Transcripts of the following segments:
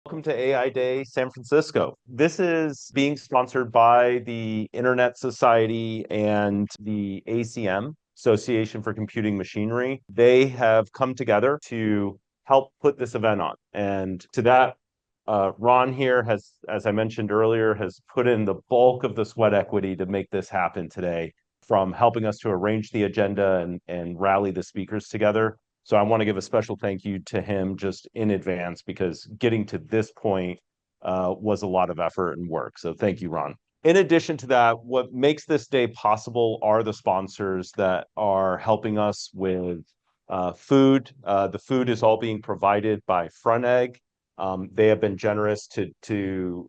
Welcome to AI Day San Francisco. This is being sponsored by the Internet Society and the ACM, Association for Computing Machinery. They have come together to help put this event on. And to that, Ron here has, as I mentioned earlier, has put in the bulk of the sweat equity to make this happen today, from helping us to arrange the agenda and rally the speakers together. So I want to give a special thank you to him just in advance, because getting to this point was a lot of effort and work. So thank you, Ron. In addition to that, what makes this day possible are the sponsors that are helping us with food. The food is all being provided by Front Egg. They have been generous to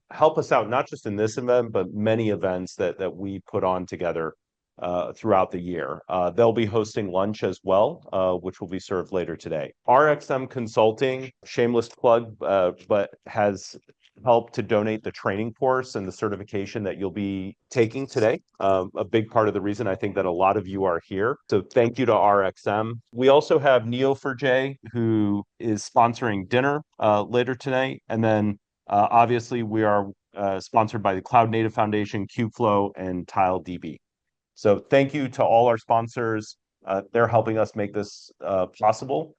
help us out, not just in this event, but many events that we put on together throughout the year. They'll be hosting lunch as well, which will be served later today. RXM Consulting, shameless plug, but has helped to donate the training course and the certification that you'll be taking today. A big part of the reason I think that a lot of you are here. So thank you to RXM. We also have Neo4j, who is sponsoring dinner later tonight. And then obviously we are sponsored by the Cloud Native Foundation, Kubeflow, and TileDB. So thank you to all our sponsors. They're helping us make this possible,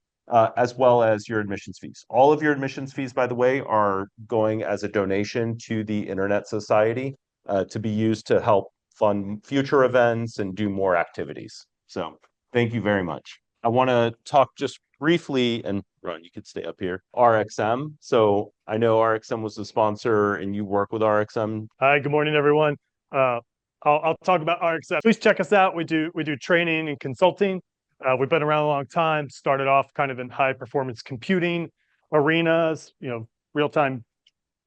as well as your admissions fees. All of your admissions fees, by the way, are going as a donation to the Internet Society to be used to help fund future events and do more activities. So thank you very much. I want to talk just briefly, and Ron, you could stay up here, RXM. So I know RXM was the sponsor and you work with RXM. Hi, good morning, everyone. I'll talk about RXM. Please check us out. We do training and consulting. We've been around a long time. Started off kind of in high performance computing arenas, real-time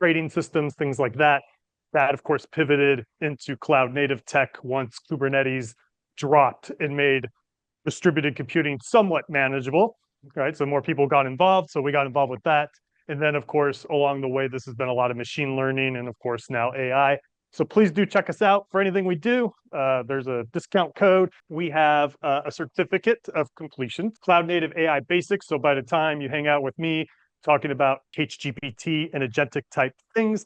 trading systems, things like that. That, of course, pivoted into cloud native tech once Kubernetes dropped and made distributed computing somewhat manageable. Right, so more people got involved, so we got involved with that. And then, of course, along the way, this has been a lot of machine learning and, of course, now AI. So please do check us out for anything we do. There's a discount code. We have a certificate of completion, Cloud Native AI Basics. So by the time you hang out with me talking about HGPT and agentic type things,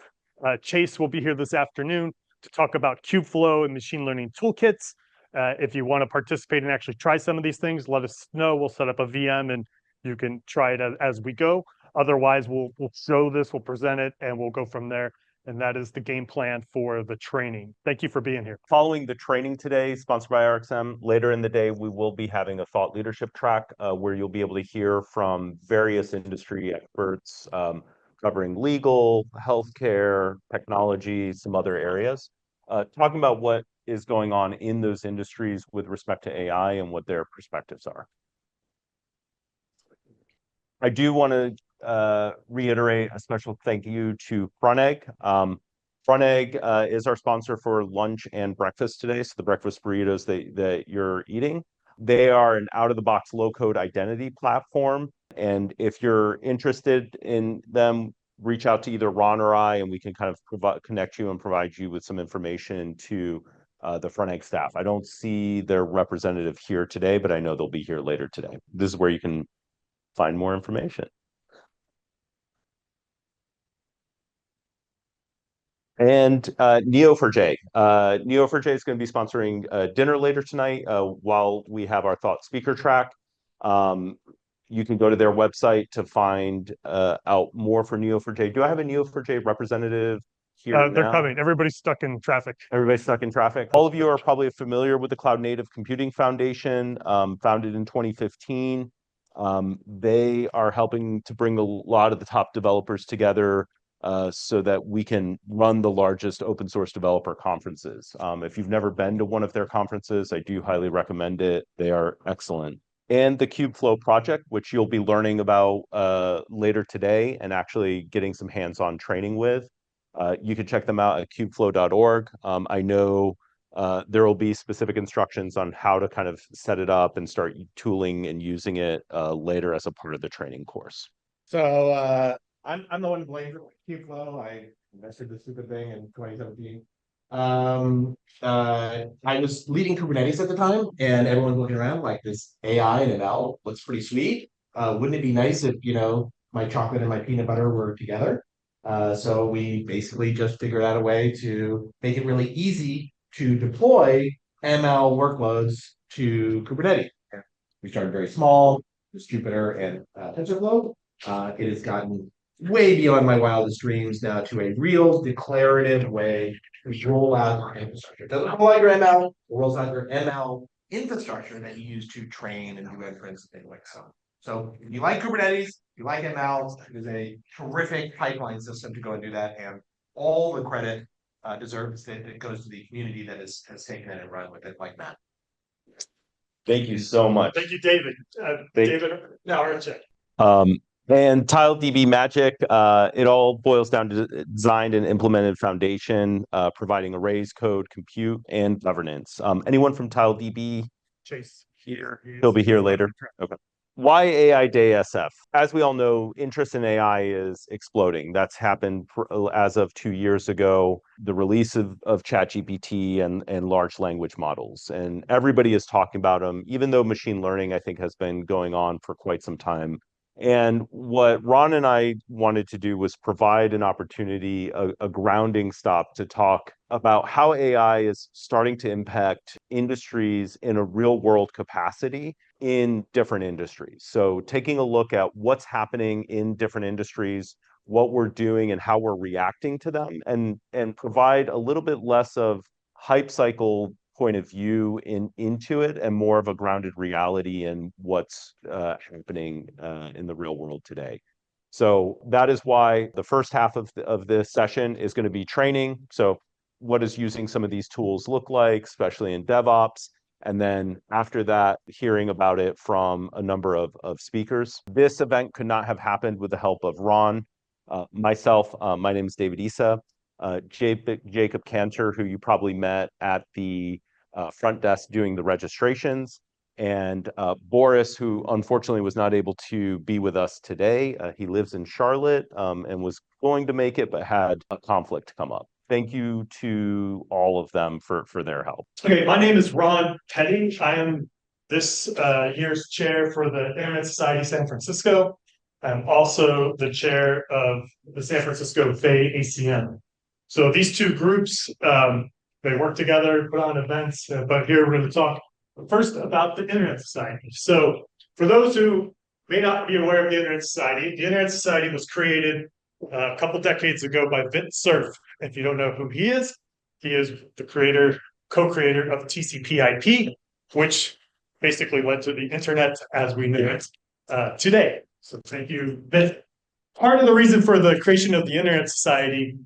Chase will be here this afternoon to talk about Kubeflow and machine learning toolkits. If you want to participate and actually try some of these things, let us know. We'll set up a VM and you can try it as we go. Otherwise, we'll show this, we'll present it, and we'll go from there. And that is the game plan for the training. Thank you for being here. Following the training today, sponsored by RXM, later in the day, we will be having a thought leadership track where you'll be able to hear from various industry experts covering legal, healthcare, technology, some other areas, talking about what is going on in those industries with respect to AI and what their perspectives are. I do want to reiterate a special thank you to Front Egg. Front Egg is our sponsor for lunch and breakfast today. So the breakfast burritos that you're eating, they are an out-of-the-box low-code identity platform. And if you're interested in them, reach out to either Ron or I, and we can kind of connect you and provide you with some information to the Front Egg staff. I don't see their representative here today, but I know they'll be here later today. This is where you can find more information. And Neo4j. Neo4j is going to be sponsoring dinner later tonight while we have our thought speaker track. You can go to their website to find out more for Neo4j. Do I have a Neo4j representative here They're now? coming. Everybody's stuck in traffic. Everybody's stuck in traffic. All of you are probably familiar with the Cloud Native Computing Foundation, founded in 2015. They are helping to bring a lot of the top developers together so that we can run the largest open source developer conferences. If you've never been to one of their conferences, I do highly recommend it. They are excellent. And the Kubeflow project, which you'll be learning about later today and actually getting some hands-on training with. You can check them out at kubeflow.org. I know there will be specific instructions on how to kind of set it up and start tooling and using it later as a part of the training course. So I'm the one to blame for Kubeflow. I invested this stupid thing in 2017. I was leading Kubernetes at the time, and everyone's looking around like this AI and ML looks pretty sweet. Wouldn't it be nice if my chocolate and my peanut butter were together. So we basically just figured out a way to make it really easy to deploy ML workloads to Kubernetes. We started very small, with Jupyter and TensorFlow. It has gotten way beyond my wildest dreams now to a real declarative way to roll out our infrastructure. It doesn't roll out your ML, it rolls out your ML infrastructure that you use to train and do inference and things like so. So if you like Kubernetes, if you like ML, it is a terrific pipeline system to go and do that. And all the credit deserves that it goes to the community that has taken it and run with it like that. Thank you so much. Thank you, David. David, Narachek. And TileDB Magic, it all boils down to designed and implemented foundation, providing arrays, code, compute, and governance. Anyone from TileDB? Chase Here. He'll be here later. Okay. Why AI Day SF? As we all know, interest in AI is exploding. That's happened as of 2 years ago, the release of ChatGPT and large language models. And everybody is talking about them, even though machine learning, I think, has been going on for quite some time. And what Ron and I wanted to do was provide an opportunity, a grounding stop to talk about how AI is starting to impact industries in a real world capacity in different industries. So taking a look at what's happening in different industries, what we're doing and how we're reacting to them, and provide a little bit less of hype cycle point of view into it and more of a grounded reality in what's happening in the real world today. So that is why the first half of this session is going to be training. So what does using some of these tools look like, especially in DevOps? And then after that, hearing about it from a number of speakers. This event could not have happened with the help of Ron, myself. My name is David Issa. Jacob Cantor, who you probably met at the front desk doing the registrations, and Boris, who unfortunately was not able to be with us today. He lives in Charlotte and was going to make it, but had a conflict come up. Thank you to all of them for their help. Okay, my name is Ron Petty. I am this year's chair for the Internet Society San Francisco. I'm also the chair of the San Francisco Bay ACM. So these two groups, they work together, put on events, but here we're going to talk first about the Internet Society. So for those who may not be aware of the Internet Society was created a couple decades ago by Vint Cerf. If you don't know who he is the co-creator of TCP/IP, which basically led to the internet as we knew it today. So thank you, Vint. Part of the reason for the creation of the Internet Society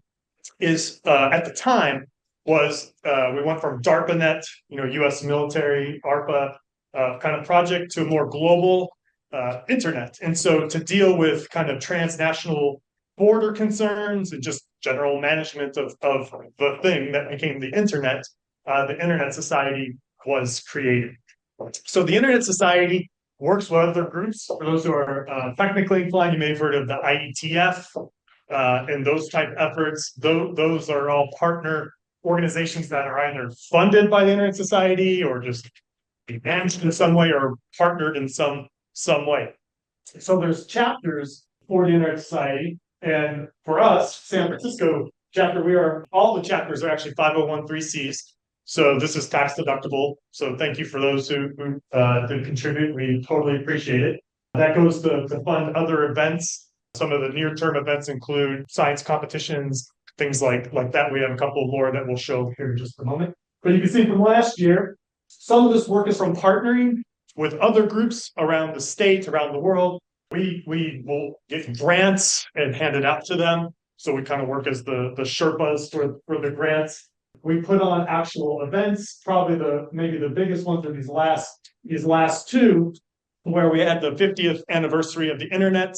is at the time was we went from DARPANET, U.S. military, ARPA kind of project to a more global internet. And so to deal with kind of transnational border concerns and just general management of the thing that became the Internet Society was created. So the Internet Society works with other groups. For those who are technically inclined, you may have heard of the IETF and those type efforts. Those are all partner organizations that are either funded by the Internet Society or just be managed in some way or partnered in some way. So there's chapters for the Internet Society. And for us, San Francisco chapter, all the chapters are actually 501(c)(3)s. So this is tax deductible. So thank you for those who did contribute. We totally appreciate it. That goes to fund other events. Some of the near-term events include science competitions, things like that. We have a couple more that we'll show here in just a moment. But you can see from last year, some of this work is from partnering with other groups around the state, around the world. We will get grants and hand it out to them. So we kind of work as the Sherpas for the grants. We put on actual events. Probably maybe the biggest ones are these last two, where we had the 50th anniversary of the internet.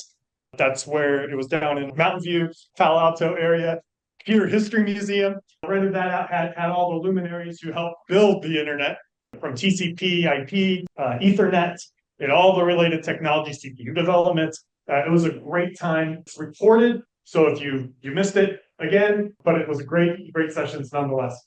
That's where it was down in Mountain View, Palo Alto area. Computer History Museum rented that out, had all the luminaries who helped build the internet, from TCP, IP, Ethernet, and all the related technology, CPU development. It was a great time. It's recorded, so if you missed it, again, but it was a great sessions nonetheless.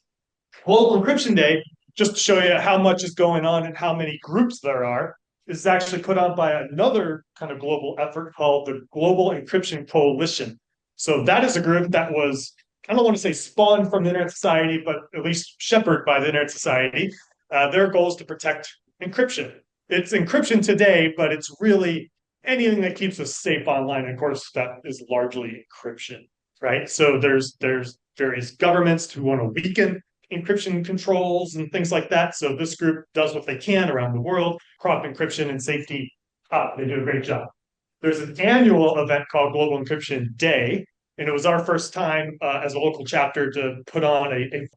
Global Encryption Day, just to show you how much is going on and how many groups there are, is actually put on by another kind of global effort called the Global Encryption Coalition. So that is a group that was, I don't want to say spawned from the Internet Society, but at least shepherded by the Internet Society. Their goal is to protect encryption. It's encryption today, but it's really anything that keeps us safe online. And of course, that is largely encryption, right? So there's various governments who want to weaken encryption controls and things like that. So this group does what they can around the world, prop encryption and safety up. They do a great job. There's an annual event called Global Encryption Day, and it was our first time as a local chapter to put on a